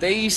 23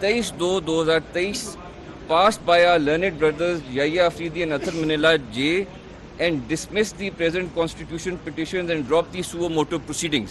23/2/2023 passed by our learned brothers Yahya Afridi and Athar Minallah J and dismiss the present constitution petitions and drop the suo motu proceedings।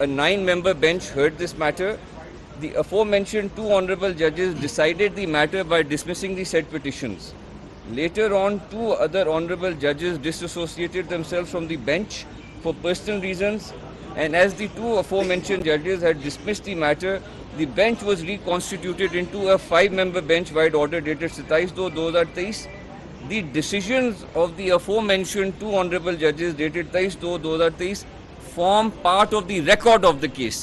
a 9-member bench heard this matter. The aforementioned 2 honorable judges decided the matter by dismissing the said petitions. Later on, 2 other honorable judges disassociated themselves from the bench for personal reasons, and as the 2 aforementioned judges had dismissed the matter, the bench was reconstituted into a 5-member bench by order dated 27/2/2023. The decisions of the aforementioned 2 honorable judges dated 23/2/2023 form part of the record of the case.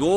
2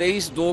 23/2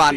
1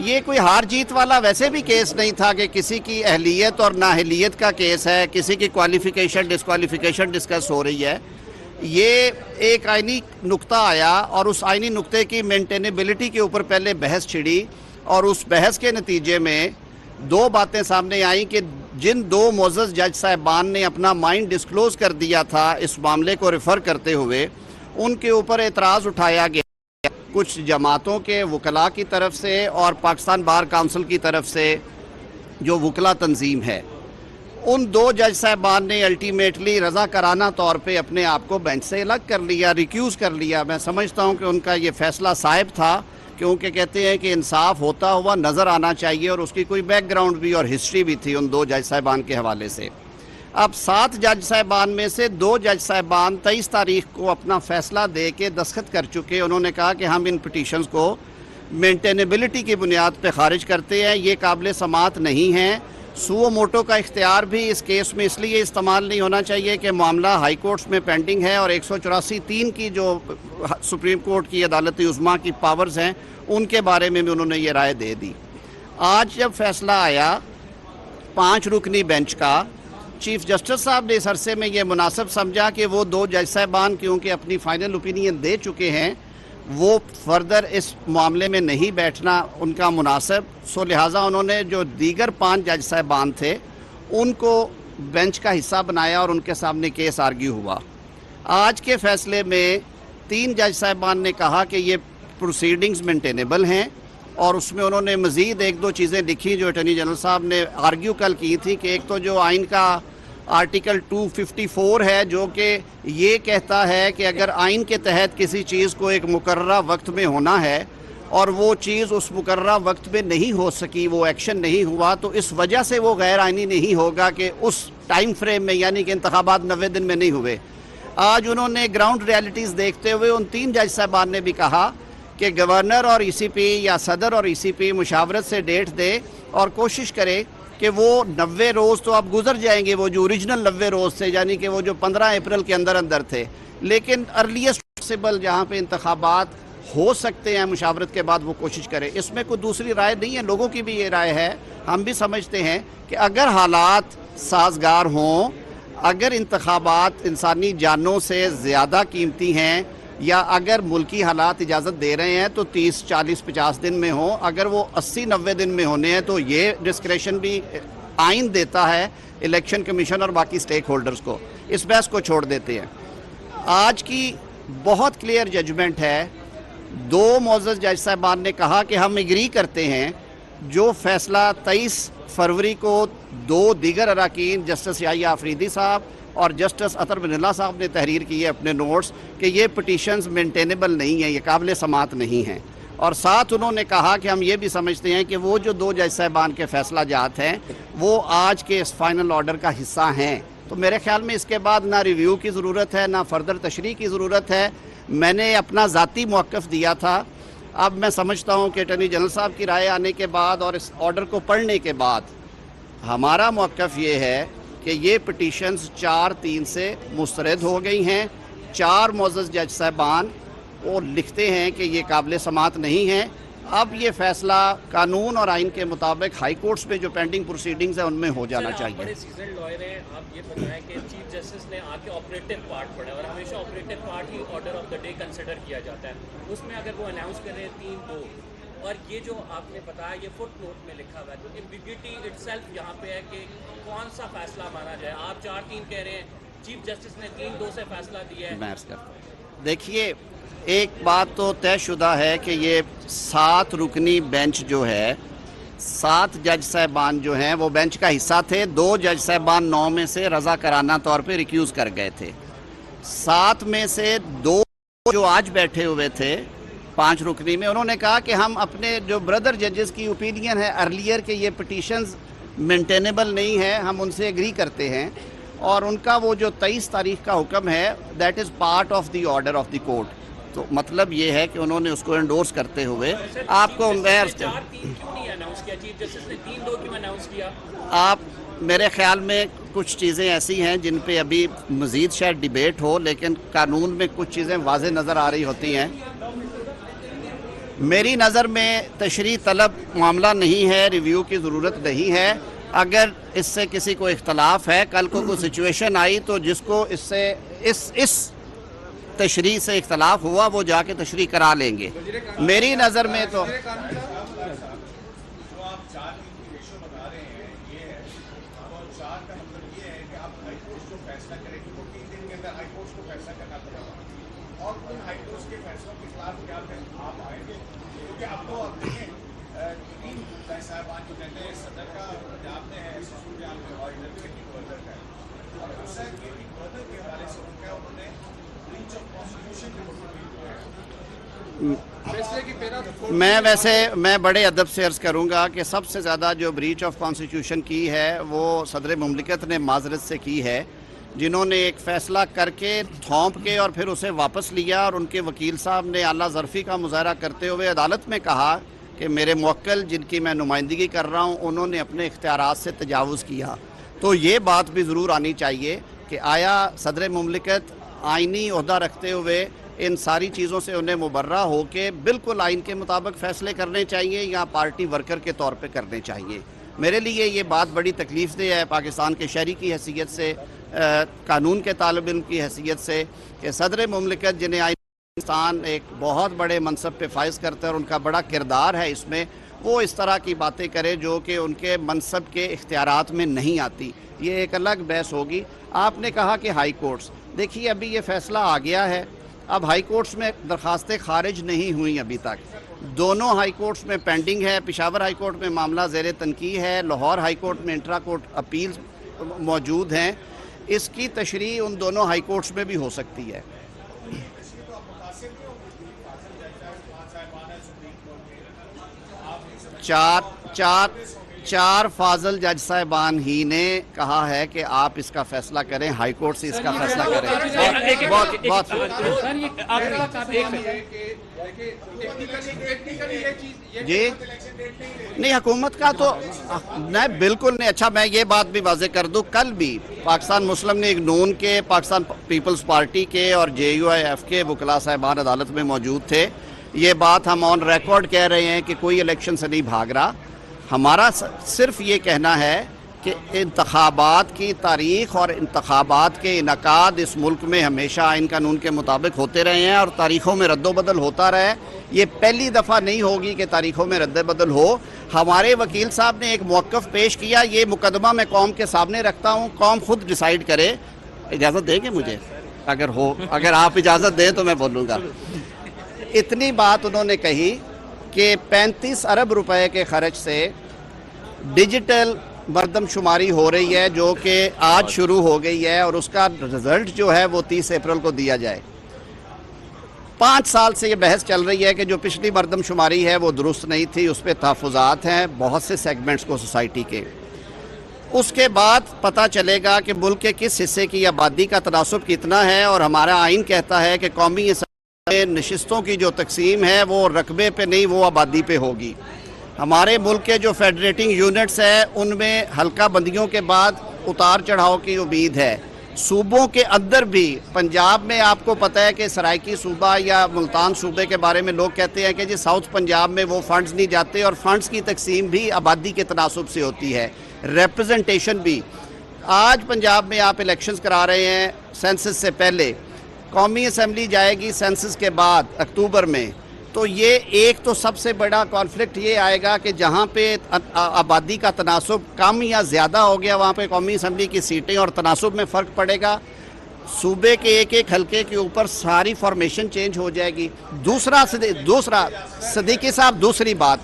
یہ کوئی ہار جیت والا ویسے بھی case نہیں تھا کہ کسی کی اہلیت اور نااہلیت کا کیس ہے، کسی کی کوالیفیکیشن ڈسکوالیفیکیشن ڈسکس ہو رہی ہے. یہ ایک آئینی نقطہ آیا اور اس آئینی نقطے کی مینٹینیبلٹی کے اوپر پہلے بحث چھڑی، اور اس بحث کے نتیجے میں دو باتیں سامنے آئیں کہ جن دو معزز جج صاحبان نے اپنا مائنڈ ڈسکلوز کر دیا تھا اس معاملے کو ریفر کرتے ہوئے، ان کے اوپر اعتراض اٹھایا گیا کچھ جماعتوں کے وکلاء کی طرف سے اور پاکستان بار کونسل کی طرف سے جو وکلاء تنظیم ہے. ان دو جج صاحبان نے الٹیمیٹلی رضاکارانہ طور پہ اپنے آپ کو بینچ سے الگ کر لیا، ریکیوز کر لیا. میں سمجھتا ہوں کہ ان کا یہ فیصلہ صائب تھا، کیونکہ کہتے ہیں کہ انصاف ہوتا ہوا نظر آنا چاہیے، اور اس کی کوئی بیک گراؤنڈ بھی اور ہسٹری بھی تھی ان دو جج صاحبان کے حوالے سے. اب 7 جج صاحبان میں سے 2 جج صاحبان 23 تاریخ کو اپنا فیصلہ دے کے دستخط کر چکے. انہوں نے کہا کہ ہم ان پٹیشنز کو مینٹینیبلٹی کی بنیاد پہ خارج کرتے ہیں، یہ قابل سماعت نہیں ہیں. سو موٹو کا اختیار بھی اس کیس میں اس لیے استعمال نہیں ہونا چاہیے کہ معاملہ ہائی کورٹس میں پینڈنگ ہے، اور 184(3) کی جو سپریم کورٹ کی عدالت عظمیٰ کی پاورز ہیں ان کے بارے میں بھی انہوں نے یہ رائے دے دی. آج جب فیصلہ آیا 5 رکنی بینچ کا، چیف جسٹس صاحب نے اس عرصے میں یہ مناسب سمجھا کہ وہ 2 جج صاحبان کیونکہ اپنی فائنل اوپینین دے چکے ہیں، وہ فردر اس معاملے میں نہیں بیٹھنا ان کا مناسب. سو لہٰذا انہوں نے جو دیگر 5 جج صاحبان تھے ان کو بینچ کا حصہ بنایا اور ان کے سامنے کیس آرگیو ہوا. آج کے فیصلے میں 3 جج صاحبان نے کہا کہ یہ پروسیڈنگز مینٹینیبل ہیں، اور اس میں انہوں نے مزید 1-2 چیزیں لکھی جو اٹارنی جنرل صاحب نے آرگیو کل کی تھی. کہ ایک تو جو آئین کا آرٹیکل 254 ہے جو کہ یہ کہتا ہے کہ اگر آئین کے تحت کسی چیز کو ایک مقررہ وقت میں ہونا ہے اور وہ چیز اس مقررہ وقت میں نہیں ہو سکی، وہ ایکشن نہیں ہوا، تو اس وجہ سے وہ غیر آئینی نہیں ہوگا کہ اس ٹائم فریم میں، یعنی کہ انتخابات 90 دن میں نہیں ہوئے. آج انہوں نے گراؤنڈ ریالٹیز دیکھتے ہوئے ان 3 جج صاحبان نے بھی کہا کہ گورنر اور ای سی پی یا صدر اور ای سی پی مشاورت سے ڈیٹ دے اور کوشش کرے کہ وہ 90 روز تو اب گزر جائیں گے، وہ جو اوریجنل 90 روز تھے، یعنی کہ وہ جو 15 اپریل کے اندر تھے، لیکن ارلیسٹ پاسبل جہاں پہ انتخابات ہو سکتے ہیں مشاورت کے بعد وہ کوشش کرے. اس میں کوئی دوسری رائے نہیں ہے، لوگوں کی بھی یہ رائے ہے. ہم بھی سمجھتے ہیں کہ اگر حالات سازگار ہوں، اگر انتخابات انسانی جانوں سے زیادہ قیمتی ہیں، یا اگر ملکی حالات اجازت دے رہے ہیں تو 30، 40، 50 دن میں ہوں، اگر وہ 80، 90 دن میں ہونے ہیں تو یہ ڈسکریشن بھی آئین دیتا ہے الیکشن کمیشن اور باقی سٹیک ہولڈرز کو. اس بحث کو چھوڑ دیتے ہیں. آج کی بہت کلیئر ججمنٹ ہے. 2 معزز جج صاحبان نے کہا کہ ہم ایگری کرتے ہیں جو فیصلہ 23 فروری کو 2 دیگر اراکین جسٹس یحییٰ آفریدی صاحب اور جسٹس اطہر بن اللہ صاحب نے تحریر کی ہے اپنے نوٹس کہ یہ پٹیشنز مینٹینیبل نہیں ہیں، یہ قابل سماعت نہیں ہیں. اور ساتھ انہوں نے کہا کہ ہم یہ بھی سمجھتے ہیں کہ وہ جو 2 جج صاحبان کے فیصلہ جات ہیں وہ آج کے اس فائنل آرڈر کا حصہ ہیں. تو میرے خیال میں اس کے بعد نہ ریویو کی ضرورت ہے، نہ فردر تشریح کی ضرورت ہے. میں نے اپنا ذاتی موقف دیا تھا. اب میں سمجھتا ہوں کہ اٹارنی جنرل صاحب کی رائے آنے کے بعد اور اس آرڈر کو پڑھنے کے بعد ہمارا موقف یہ ہے کہ یہ پٹیشنز 4-3 سے مسترد ہو گئی ہیں. 4 معزز جج صاحبان وہ لکھتے ہیں کہ یہ قابل سماعت نہیں ہیں. اب یہ فیصلہ قانون اور آئین کے مطابق ہائی کورٹس میں جو پینڈنگ پروسیڈنگز ہیں ان میں ہو جانا چاہیے. بڑے سیزنڈ لائر ہیں، آپ یہ بتائیں کہ چیف جسٹس نے آ کے آپریٹو پارٹ پڑھا اور ہمیشہ operative part he order of the day consider کیا جاتا ہے. اس میں اگر وہ اناؤنس کریں 3-2 اور یہ جو آپ نے بتایا یہ فٹ نوٹ میں لکھا ہوا ہے، تو ایمبیگوٹی اٹ سیلف یہاں پہ ہے کہ کون سا فیصلہ مانا جائے. آپ 4-3 کہہ رہے ہیں، چیف جسٹس نے 3-2 سے فیصلہ دیا ہے. میں عرض کرتا ہوں، دیکھیے ایک بات تو طے شدہ ہے کہ یہ 7 رکنی بینچ جو ہے، 7 جج صاحبان جو ہیں وہ بینچ کا حصہ تھے. 2 جج صاحبان 9 میں سے رضاکارانہ طور پہ ریکیوز کر گئے تھے. 7 میں سے 2 جو آج بیٹھے ہوئے تھے 5 رکنی میں، انہوں نے کہا کہ ہم اپنے جو بردر ججز کی اوپینین ہے ارلیئر کہ یہ پٹیشنز مینٹینیبل نہیں ہے، ہم ان سے ایگری کرتے ہیں. اور ان کا وہ جو 23 تاریخ کا حکم ہے that is part of the order of the court. تو مطلب یہ ہے کہ انہوں نے اس کو انڈورس کرتے ہوئے آپ کو 4-3 کیوں نہیں اناؤنس کیا؟ چیف جسٹس نے 3-2 کیوں اناؤنس کیا؟ آپ میرے خیال میں کچھ چیزیں ایسی ہیں جن پہ ابھی مزید شاید ڈیبیٹ ہو، لیکن قانون میں کچھ چیزیں واضح نظر آ رہی ہوتی ہیں. میری نظر میں تشریح طلب معاملہ نہیں ہے، ریویو کی ضرورت نہیں ہے. اگر اس سے کسی کو اختلاف ہے، کل کو کوئی سچویشن آئی تو جس کو اس سے اس تشریح سے اختلاف ہوا وہ جا کے تشریح کرا لیں گے. میری نظر میں تو میں بڑے ادب سے عرض کروں گا کہ سب سے زیادہ جو بریچ آف کانسٹیٹیوشن کی ہے وہ صدر مملکت نے معذرت سے کی ہے، جنہوں نے ایک فیصلہ کر کے تھوپ کے اور پھر اسے واپس لیا، اور ان کے وکیل صاحب نے اعلیٰ ظرفی کا مظاہرہ کرتے ہوئے عدالت میں کہا کہ میرے موکل جن کی میں نمائندگی کر رہا ہوں انہوں نے اپنے اختیارات سے تجاوز کیا. تو یہ بات بھی ضرور آنی چاہیے کہ آیا صدر مملکت آئینی عہدہ رکھتے ہوئے ان ساری چیزوں سے انہیں مبرہ ہو کے بالکل آئین کے مطابق فیصلے کرنے چاہیے یا پارٹی ورکر کے طور پہ کرنے چاہیے. میرے لیے یہ بات بڑی تکلیف دہ ہے پاکستان کے شہری کی حیثیت سے، قانون کے طالب علم کی حیثیت سے، کہ صدر مملکت جنہیں پاکستان ایک بہت بڑے منصب پہ فائز کرتا ہے اور ان کا بڑا کردار ہے اس میں، وہ اس طرح کی باتیں کرے جو کہ ان کے منصب کے اختیارات میں نہیں آتی. یہ ایک الگ بحث ہوگی. آپ نے کہا کہ ہائی کورٹس، دیکھیے ابھی یہ فیصلہ آ گیا ہے، اب ہائی کورٹس میں درخواستیں خارج نہیں ہوئیں ابھی تک، دونوں ہائی کورٹس میں پینڈنگ ہے. پشاور ہائی کورٹ میں معاملہ زیر تنقیح ہے، لاہور ہائی کورٹ میں انٹرا کورٹ اپیلز موجود ہیں. اس کی تشریح ان دونوں ہائی کورٹس میں بھی ہو سکتی ہے. چار فاضل جج صاحبان ہی نے کہا ہے کہ آپ اس کا فیصلہ کریں، ہائی کورٹ سے اس کا فیصلہ کریں. بہت جی نہیں، حکومت کا تو نہیں، بالکل نہیں. اچھا میں یہ بات بھی واضح کر دوں، کل بھی پاکستان مسلم لیگ نون کے، پاکستان پیپلز پارٹی کے اور JUIF کے وکلاء صاحبان عدالت میں موجود تھے. یہ بات ہم آن ریکارڈ کہہ رہے ہیں کہ کوئی الیکشن سے نہیں بھاگ رہا. ہمارا صرف یہ کہنا ہے کہ انتخابات کی تاریخ اور انتخابات کے انعقاد اس ملک میں ہمیشہ آئین قانون کے مطابق ہوتے رہے ہیں اور تاریخوں میں رد و بدل ہوتا رہا ہے. یہ پہلی دفعہ نہیں ہوگی کہ تاریخوں میں رد و بدل ہو. ہمارے وکیل صاحب نے ایک موقف پیش کیا، یہ مقدمہ میں قوم کے سامنے رکھتا ہوں، قوم خود ڈیسائیڈ کرے. اجازت دیں گے مجھے؟ اگر آپ اجازت دیں تو میں بولوں گا. اتنی بات انہوں نے کہی کہ 35 ارب روپے کے خرچ سے ڈیجیٹل مردم شماری ہو رہی ہے جو کہ آج شروع ہو گئی ہے، اور اس کا رزلٹ جو ہے وہ 30 اپریل کو دیا جائے. 5 سال سے یہ بحث چل رہی ہے کہ جو پچھلی مردم شماری ہے وہ درست نہیں تھی، اس پہ تحفظات ہیں بہت سے سیگمنٹس کو سوسائٹی کے. اس کے بعد پتہ چلے گا کہ ملک کے کس حصے کی آبادی کا تناسب کتنا ہے، اور ہمارا آئین کہتا ہے کہ قومی نشستوں کی جو تقسیم ہے وہ رقبے پہ نہیں، وہ آبادی پہ ہوگی. ہمارے ملک کے جو فیڈریٹنگ یونٹس ہیں ان میں حلقہ بندیوں کے بعد اتار چڑھاؤ کی امید ہے. صوبوں کے اندر بھی پنجاب میں آپ کو پتہ ہے کہ سرائکی صوبہ یا ملتان صوبے کے بارے میں لوگ کہتے ہیں کہ جی ساؤتھ پنجاب میں وہ فنڈز نہیں جاتے، اور فنڈز کی تقسیم بھی آبادی کے تناسب سے ہوتی ہے، ریپرزنٹیشن بھی. آج پنجاب میں آپ الیکشنز کرا رہے ہیں سینسس سے پہلے، قومی اسمبلی جائے گی سینسس کے بعد اکتوبر میں. تو یہ ایک تو سب سے بڑا کانفلکٹ یہ آئے گا کہ جہاں پہ آبادی کا تناسب کم یا زیادہ ہو گیا وہاں پہ قومی اسمبلی کی سیٹیں اور تناسب میں فرق پڑے گا. صوبے کے ایک ایک حلقے کے اوپر ساری فارمیشن چینج ہو جائے گی. دوسرا صدیقی صاحب، دوسری بات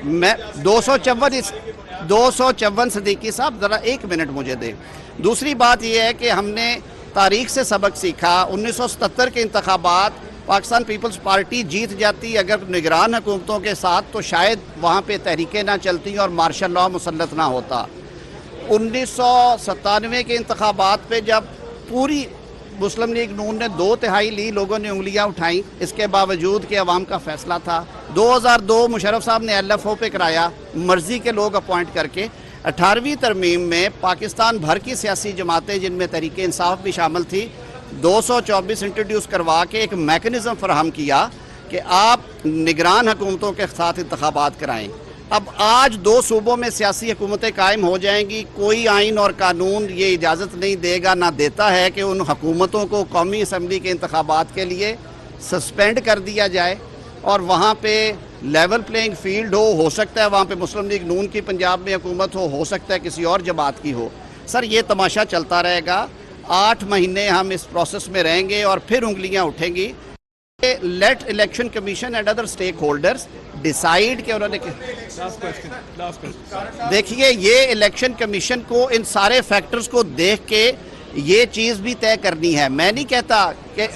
میں 254 صدیقی صاحب ذرا ایک منٹ مجھے دیں. دوسری بات یہ ہے کہ ہم نے تاریخ سے سبق سیکھا. 1977 کے انتخابات پاکستان پیپلز پارٹی جیت جاتی اگر نگران حکومتوں کے ساتھ تو شاید وہاں پہ تحریکیں نہ چلتی اور مارشل لاء مسلط نہ ہوتا. 1997 کے انتخابات پہ جب پوری مسلم لیگ نون نے 2/3 لی، لوگوں نے انگلیاں اٹھائیں، اس کے باوجود کہ عوام کا فیصلہ تھا. 2002 مشرف صاحب نے LFO پہ کرایا، مرضی کے لوگ اپوائنٹ کر کے. 18ویں ترمیم میں پاکستان بھر کی سیاسی جماعتیں جن میں تحریک انصاف بھی شامل تھی 224 انٹروڈیوس کروا کے ایک میکنزم فراہم کیا کہ آپ نگران حکومتوں کے ساتھ انتخابات کرائیں. اب آج 2 صوبوں میں سیاسی حکومتیں قائم ہو جائیں گی. کوئی آئین اور قانون یہ اجازت نہیں دے گا، نہ دیتا ہے کہ ان حکومتوں کو قومی اسمبلی کے انتخابات کے لیے سسپینڈ کر دیا جائے اور وہاں پہ لیول پلینگ فیلڈ ہو سکتا ہے وہاں پہ مسلم لیگ نون کی پنجاب میں حکومت ہو سکتا ہے کسی اور جماعت کی ہو. سر یہ تماشا چلتا رہے گا. 8 مہینے ہم اس پروسیس میں رہیں گے اور پھر انگلیاں اٹھیں گی. Let election commission and other stakeholders decide کہ انہوں نے دیکھیے یہ الیکشن کمیشن کو ان سارے فیکٹرز کو دیکھ کے یہ چیز بھی طے کرنی ہے. میں نہیں کہتا کہ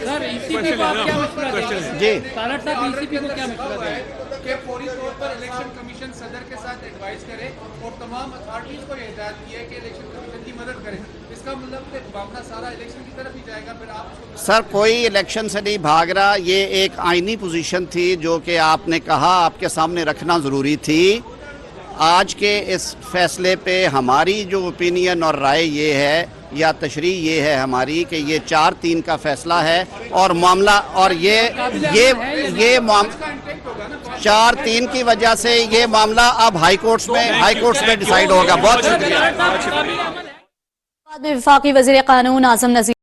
سر ای سی پی کو آپ کیا مشورہ دیں گے؟ جی تارڑ صاحب ای سی پی کو کیا مشورہ دیں گے؟ کہ فوری طور پر الیکشن کمیشن صدر کے ساتھ ایڈوائز کرے اور تمام اتھارٹیز کو یہ ہدایت کی ہے کہ الیکشن کمیشن کی مدد کرے. اس کا مطلب کہ معاملہ سارا الیکشن کی طرف ہی جائے گا. پھر آپ سر کوئی الیکشن سے نہیں بھاگ رہا. یہ ایک آئینی پوزیشن تھی جو کہ آپ نے کہا آپ کے سامنے رکھنا ضروری تھی. آج کے اس فیصلے پہ ہماری جو اوپینین اور رائے یہ ہے یا تشریح یہ ہے ہماری کہ یہ 4-3 کا فیصلہ ہے اور معاملہ اور یہ 4-3 کی وجہ سے یہ معاملہ اب ہائی کورٹس میں ڈیسائیڈ ہوگا. بہت شکریہ. بعد میں وفاقی وزیر قانون ناظم نذیر